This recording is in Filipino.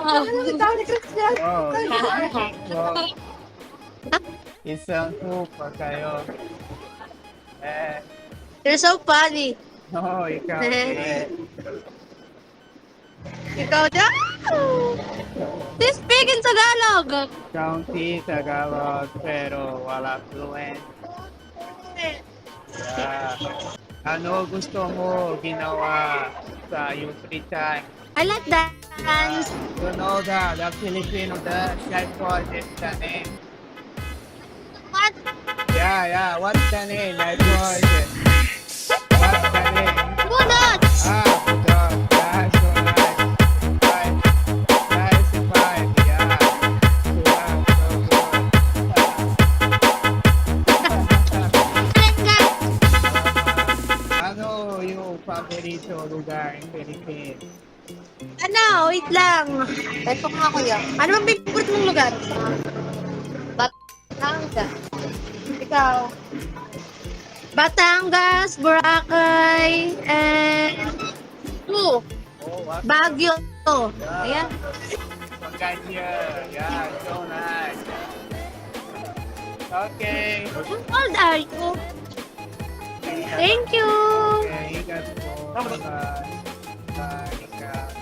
Oh, oh. Isang pa kayo. Eh, You're so funny. no, ikaw. Ikaw dyan. They speak in Tagalog. County, Tagalog, pero wala fluent. Yeah. Ano gusto mo ginawa sa yung free time? I like dance. You know the Filipino dance, like what is the name? What? Yeah, what's the name? Like what is it? What's the name? Bunot. Budok. Yeah, so nice. Right. Nice vibe, yeah. So good. Ano yung paborito lugar in Philippines? Ano? Wait lang. Ito nga kuya. Ano bang favorite mong lugar? Batangas. Ikaw? Batangas, Boracay, and Oh, what? Baguio. Ayan. Pagkanya. Yeah, so nice. Okay. How old are you? Thank you. Okay, ingat po. Bye. Bye. Ingat.